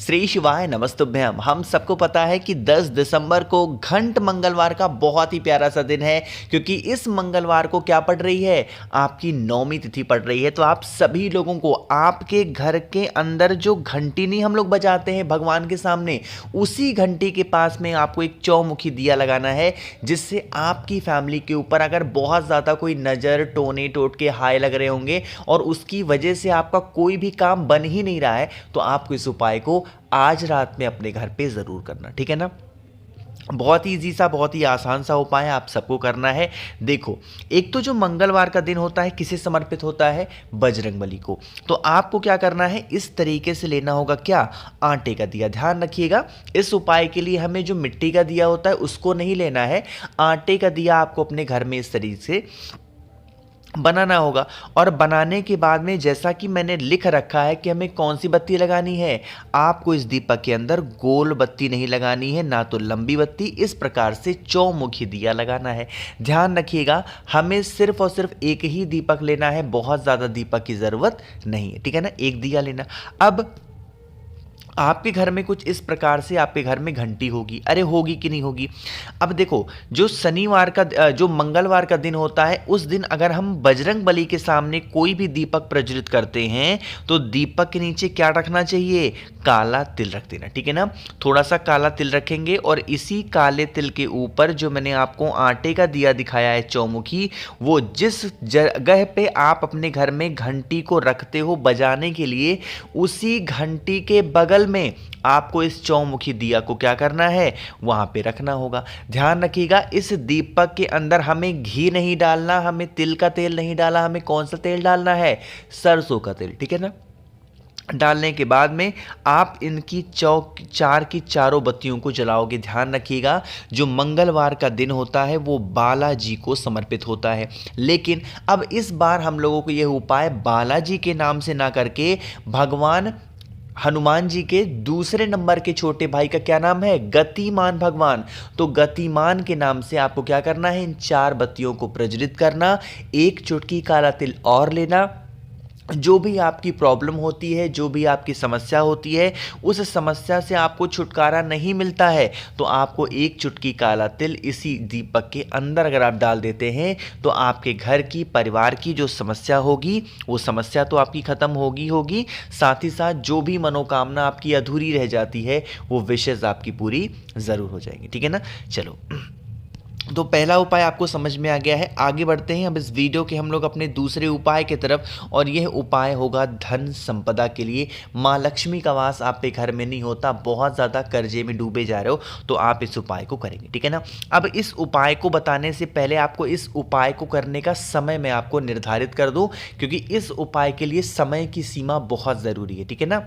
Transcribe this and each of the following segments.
श्री शिवाय नमस्तुभ्यम। हम सबको पता है कि 10 दिसंबर को घंट मंगलवार का बहुत ही प्यारा सा दिन है, क्योंकि इस मंगलवार को क्या पड़ रही है, आपकी नौमी तिथि पड़ रही है। तो आप सभी लोगों को आपके घर के अंदर जो घंटी नहीं हम लोग बजाते हैं भगवान के सामने, उसी घंटी के पास में आपको एक चौमुखी दिया लगाना है, जिससे आपकी फैमिली के ऊपर अगर बहुत ज़्यादा कोई नज़र टोने टोटके हाय लग रहे होंगे और उसकी वजह से आपका कोई भी काम बन ही नहीं रहा है, तो आपको इस उपाय को आज रात में अपने घर पे ज़रूर करना, ठीक है ना। बहुत ही ईजी सा, बहुत ही आसान सा उपाय आप सबको करना है। देखो, एक तो जो मंगलवार का दिन होता है किसे समर्पित होता है, बजरंगबली को। तो आपको क्या करना है, इस तरीके से लेना होगा क्या, आटे का दिया। ध्यान रखिएगा, इस उपाय के लिए हमें जो मिट्टी का दिया होता है उसको नहीं लेना है, आटे का दिया आपको अपने घर में इस तरीके से बनाना होगा। और बनाने के बाद में जैसा कि मैंने लिख रखा है कि हमें कौन सी बत्ती लगानी है, आपको इस दीपक के अंदर गोल बत्ती नहीं लगानी है, ना तो लंबी बत्ती। इस प्रकार से चौमुखी दिया लगाना है। ध्यान रखिएगा, हमें सिर्फ और सिर्फ एक ही दीपक लेना है, बहुत ज़्यादा दीपक की ज़रूरत नहीं है, ठीक है ना। एक दिया लेना। अब आपके घर में कुछ इस प्रकार से आपके घर में घंटी होगी, अरे होगी कि नहीं होगी। अब देखो, जो शनिवार का जो मंगलवार का दिन होता है, उस दिन अगर हम बजरंग बली के सामने कोई भी दीपक प्रज्वलित करते हैं तो दीपक के नीचे क्या रखना चाहिए, काला तिल रख देना, ठीक है ना। थोड़ा सा काला तिल रखेंगे और इसी काले तिल के ऊपर जो मैंने आपको आटे का दिया दिखाया है चौमुखी, वो जिस जगह पे आप अपने घर में घंटी को रखते हो बजाने के लिए, उसी घंटी के बगल में आपको इस चौमुखी दिया को क्या करना है, वहां पे रखना होगा। ध्यान रखिएगा, इस दीपक के अंदर हमें घी नहीं डालना, हमें तिल का तेल नहीं डाला, हमें कौन सा तेल डालना है, सरसों का तेल, ठीक है ना। डालने के बाद में आप इनकी चार की चारों बत्तियों को जलाओगे। ध्यान रखिएगा, जो मंगलवार का दिन होता है वो बालाजी को समर्पित होता है, लेकिन अब इस बार हम लोगों को यह उपाय बालाजी के नाम से ना करके भगवान हनुमान जी के दूसरे नंबर के छोटे भाई का क्या नाम है, गतिमान भगवान। तो गतिमान के नाम से आपको क्या करना है, इन चार बत्तियों को प्रज्वलित करना, एक चुटकी काला तिल और लेना। जो भी आपकी प्रॉब्लम होती है, जो भी आपकी समस्या होती है, उस समस्या से आपको छुटकारा नहीं मिलता है, तो आपको एक चुटकी काला तिल इसी दीपक के अंदर अगर आप डाल देते हैं तो आपके घर की, परिवार की जो समस्या होगी वो समस्या तो आपकी ख़त्म होगी, साथ ही साथ जो भी मनोकामना आपकी अधूरी रह जाती है वो विशेष आपकी पूरी ज़रूर हो जाएगी, ठीक है ना। चलो, तो पहला उपाय आपको समझ में आ गया है। आगे बढ़ते हैं अब इस वीडियो के हम लोग अपने दूसरे उपाय की तरफ, और यह उपाय होगा धन संपदा के लिए। माँ लक्ष्मी का वास आप पे घर में नहीं होता, बहुत ज़्यादा कर्जे में डूबे जा रहे हो, तो आप इस उपाय को करेंगे, ठीक है ना। अब इस उपाय को बताने से पहले आपको इस उपाय को करने का समय मैं आपको निर्धारित कर दूँ, क्योंकि इस उपाय के लिए समय की सीमा बहुत ज़रूरी है, ठीक है ना।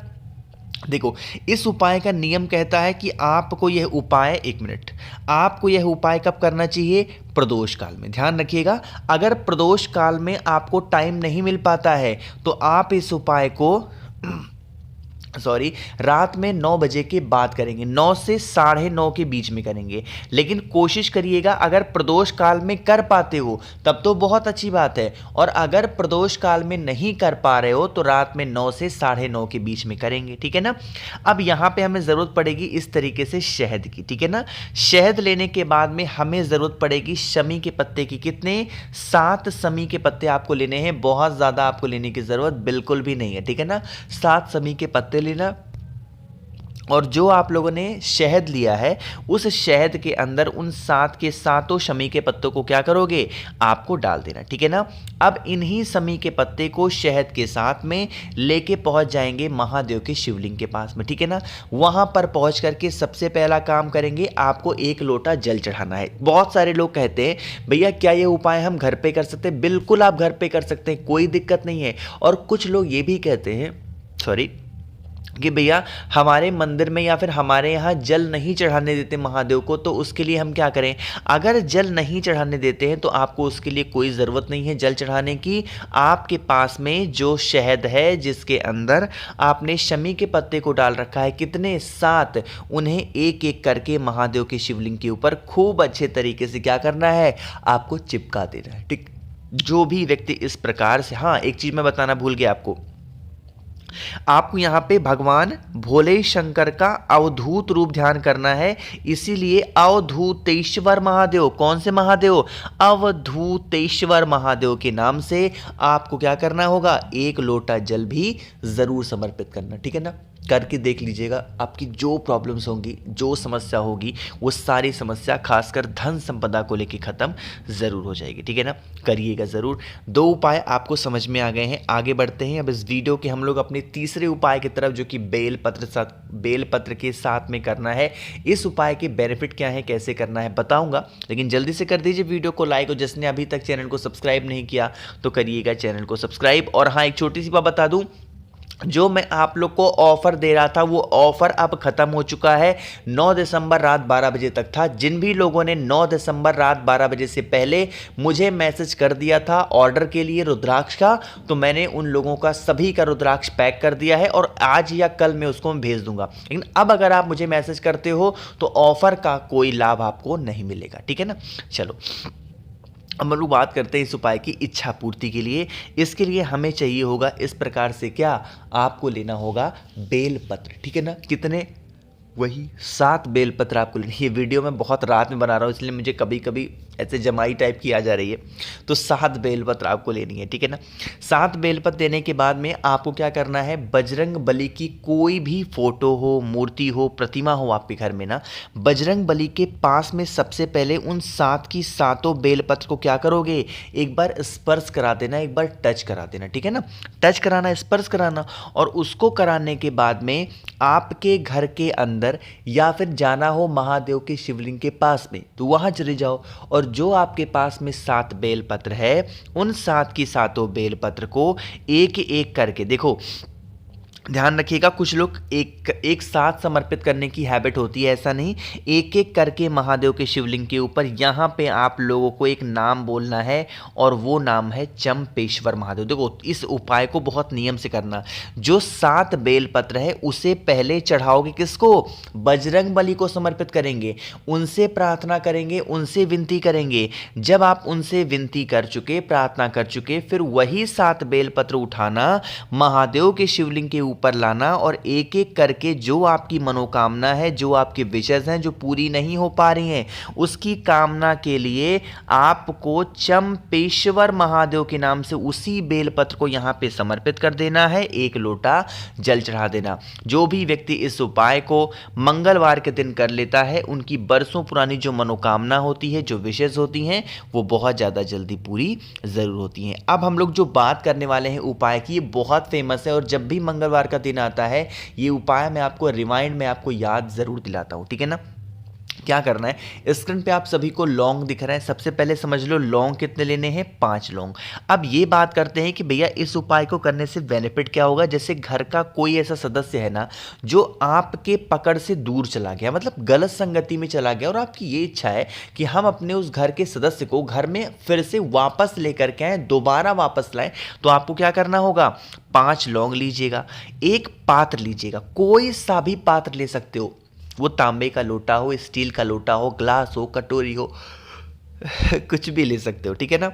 देखो, इस उपाय का नियम कहता है कि आपको यह उपाय, एक मिनट, आपको यह उपाय कब करना चाहिए, प्रदोष काल में। ध्यान रखिएगा, अगर प्रदोष काल में आपको टाइम नहीं मिल पाता है तो आप इस उपाय को रात में 9 बजे के बाद करेंगे, 9 से 9:30 के बीच में करेंगे। लेकिन कोशिश करिएगा, अगर प्रदोष काल में कर पाते हो तब तो बहुत अच्छी बात है, और अगर प्रदोष काल में नहीं कर पा रहे हो तो रात में 9 से 9:30 के बीच में करेंगे, ठीक है ना। अब यहाँ पे हमें ज़रूरत पड़ेगी इस तरीके से शहद की, ठीक है ना। शहद लेने के बाद में हमें ज़रूरत पड़ेगी शमी के पत्ते की। कितने, 7 शमी के पत्ते आपको लेने हैं, बहुत ज़्यादा आपको लेने की ज़रूरत बिल्कुल भी नहीं है, ठीक है ना। 7 शमी के पत्ते लेना, और जो आप लोगों ने शहद लिया है उस शहद के अंदर उन 7 के 7 शमी के पत्तों को क्या करोगे, आपको डाल देना, ठीक है ना। अब इन्हीं शमी के पत्ते को शहद के साथ में लेके पहुंच जाएंगे महादेव के शिवलिंग के पास में, ठीक है ना। वहां पर पहुंच करके सबसे पहला काम करेंगे, आपको 1 लोटा जल चढ़ाना है। बहुत सारे लोग कहते हैं भैया क्या ये उपाय हम घर पे कर सकते हैं, बिल्कुल आप घर पे कर सकते हैं, कोई दिक्कत नहीं है। और कुछ लोग ये भी कहते हैं कि भैया हमारे मंदिर में या फिर हमारे यहाँ जल नहीं चढ़ाने देते महादेव को, तो उसके लिए हम क्या करें। अगर जल नहीं चढ़ाने देते हैं तो आपको उसके लिए कोई ज़रूरत नहीं है जल चढ़ाने की। आपके पास में जो शहद है जिसके अंदर आपने शमी के पत्ते को डाल रखा है, कितने, 7, उन्हें एक एक करके महादेव के शिवलिंग के ऊपर खूब अच्छे तरीके से क्या करना है, आपको चिपका देना है, ठीक। जो भी व्यक्ति इस प्रकार से, हाँ एक चीज़ मैं बताना भूल गया आपको, आपको यहाँ पे भगवान भोले शंकर का अवधूत रूप ध्यान करना है, इसीलिए अवधूतेश्वर महादेव, कौन से महादेव, अवधूतेश्वर महादेव के नाम से आपको क्या करना होगा, एक लोटा जल भी जरूर समर्पित करना, ठीक है ना। करके देख लीजिएगा, आपकी जो प्रॉब्लम्स होंगी, जो समस्या होगी, वो सारी समस्या खासकर धन संपदा को लेकर खत्म जरूर हो जाएगी, ठीक है ना। करिएगा जरूर। 2 उपाय आपको समझ में आ गए हैं। आगे बढ़ते हैं अब इस वीडियो के हम लोग अपने तीसरे उपाय की तरफ, जो कि बेलपत्र के साथ में करना है। इस उपाय के बेनिफिट क्या है, कैसे करना है बताऊंगा, लेकिन जल्दी से कर दीजिए वीडियो को लाइक, और जिसने अभी तक चैनल को सब्सक्राइब नहीं किया तो करिएगा चैनल को सब्सक्राइब। और हाँ, एक छोटी सी बात बता दूं, जो मैं आप लोग को ऑफर दे रहा था वो ऑफर अब खत्म हो चुका है। 9 दिसंबर रात 12 बजे तक था। जिन भी लोगों ने 9 दिसंबर रात 12 बजे से पहले मुझे मैसेज कर दिया था ऑर्डर के लिए रुद्राक्ष का, तो मैंने उन लोगों का सभी का रुद्राक्ष पैक कर दिया है और आज या कल मैं उसको भेज दूंगा। लेकिन अब अगर आप मुझे मैसेज करते हो तो ऑफर का कोई लाभ आपको नहीं मिलेगा, ठीक है ना। चलो हम लोग बात करते हैं इस उपाय की इच्छा पूर्ति के लिए। इसके लिए हमें चाहिए होगा इस प्रकार से, क्या आपको लेना होगा बेलपत्र, ठीक है ना। कितने, वही 7 बेलपत्र आपको लेनी। ये वीडियो मैं बहुत रात में बना रहा हूँ, इसलिए मुझे कभी कभी ऐसे जमाई टाइप की आ जा रही है। तो 7 बेलपत्र आपको लेनी है, ठीक है ना। 7 बेलपत्र देने के बाद में आपको क्या करना है, बजरंग बली की कोई भी फोटो हो, मूर्ति हो, प्रतिमा हो आपके घर में ना, बजरंग बली के पास में सबसे पहले उन 7 की 7 बेलपत्र को क्या करोगे, एक बार स्पर्श करा देना, एक बार टच करा देना, ठीक है ना। टच कराना, स्पर्श कराना, और उसको कराने के बाद में आपके घर के अंदर या फिर जाना हो महादेव के शिवलिंग के पास में तो वहां चले जाओ, और जो आपके पास में 7 बेलपत्र है उन 7 की 7 बेलपत्र को एक एक करके, देखो ध्यान रखिएगा, कुछ लोग एक साथ समर्पित करने की हैबिट होती है, ऐसा नहीं, एक एक करके महादेव के शिवलिंग के ऊपर यहाँ पे आप लोगों को एक नाम बोलना है, और वो नाम है चंपेश्वर महादेव। देखो इस उपाय को बहुत नियम से करना। जो 7 बेलपत्र है उसे पहले चढ़ाओगे किसको, बजरंग बली को समर्पित करेंगे, उनसे प्रार्थना करेंगे, उनसे विनती करेंगे। जब आप उनसे विनती कर चुके, प्रार्थना कर चुके, फिर वही 7 बेलपत्र उठाना, महादेव के शिवलिंग के ऊपर लाना, और एक एक करके जो आपकी मनोकामना है, जो आपके विशेष हैं, जो पूरी नहीं हो पा रही हैं, उसकी कामना के लिए आपको चंपेश्वर महादेव के नाम से उसी बेलपत्र को यहां पे समर्पित कर देना है, एक लोटा जल चढ़ा देना। जो भी व्यक्ति इस उपाय को मंगलवार के दिन कर लेता है, उनकी बरसों पुरानी जो मनोकामना होती है, जो विशेष होती हैं, वो बहुत ज्यादा जल्दी पूरी जरूर होती हैं। अब हम लोग जो बात करने वाले हैं उपाय की, ये बहुत फेमस है, और जब भी मंगलवार का दिन आता है ये उपाय मैं आपको रिमाइंड में आपको याद जरूर दिलाता हूं, ठीक है ना। क्या करना है, स्क्रीन पे आप सभी को लौंग दिख रहा है, सबसे पहले समझ लो लौंग कितने लेने हैं, 5 लौंग। अब ये बात करते हैं कि भैया इस उपाय को करने से बेनिफिट क्या होगा। जैसे घर का कोई ऐसा सदस्य है ना जो आपके पकड़ से दूर चला गया, मतलब गलत संगति में चला गया, और आपकी ये इच्छा है कि हम अपने उस घर के सदस्य को घर में फिर से वापस लेकर के आए, दोबारा वापस लाएं, तो आपको क्या करना होगा, 5 लौंग लीजिएगा, एक पात्र लीजिएगा, कोई सा भी पात्र ले सकते हो, वो तांबे का लोटा हो, स्टील का लोटा हो, ग्लास हो, कटोरी हो, कुछ भी ले सकते हो, ठीक है ना।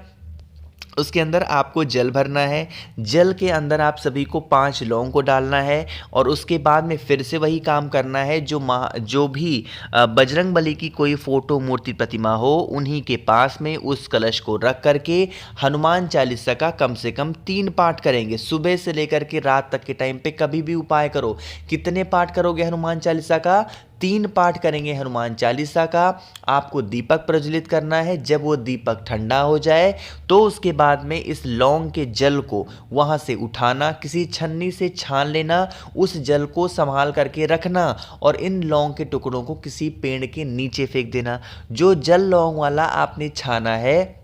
उसके अंदर आपको जल भरना है, जल के अंदर आप सभी को 5 लौंग को डालना है, और उसके बाद में फिर से वही काम करना है। जो भी बजरंग बली की कोई फोटो, मूर्ति, प्रतिमा हो, उन्हीं के पास में उस कलश को रख करके हनुमान चालीसा का कम से कम 3 पाठ करेंगे। सुबह से लेकर के रात तक के टाइम पे कभी भी उपाय करो। कितने पाठ करोगे हनुमान चालीसा का, 3 पाठ करेंगे हनुमान चालीसा का। आपको दीपक प्रज्वलित करना है, जब वो दीपक ठंडा हो जाए तो उसके बाद में इस लौंग के जल को वहां से उठाना, किसी छन्नी से छान लेना, उस जल को संभाल करके रखना, और इन लौंग के टुकड़ों को किसी पेड़ के नीचे फेंक देना। जो जल लौंग वाला आपने छाना है,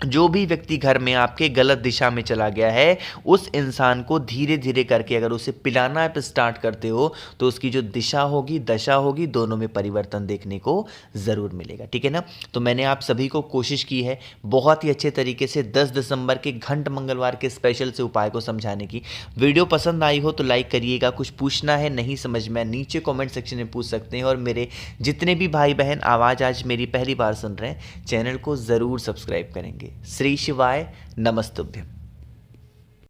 जो भी व्यक्ति घर में आपके गलत दिशा में चला गया है, उस इंसान को धीरे धीरे करके अगर उसे पिलाना आप स्टार्ट करते हो तो उसकी जो दिशा होगी, दशा होगी, दोनों में परिवर्तन देखने को ज़रूर मिलेगा, ठीक है ना। तो मैंने आप सभी को कोशिश की है बहुत ही अच्छे तरीके से 10 दिसंबर के घंट मंगलवार के स्पेशल से उपाय को समझाने की। वीडियो पसंद आई हो तो लाइक करिएगा, कुछ पूछना है, नहीं समझ में, नीचे कॉमेंट सेक्शन में पूछ सकते हैं, और मेरे जितने भी भाई बहन आवाज़ आज मेरी पहली बार सुन रहे हैं, चैनल को ज़रूर सब्सक्राइब करेंगे। श्री शिवाय नमस्तुभ्यम।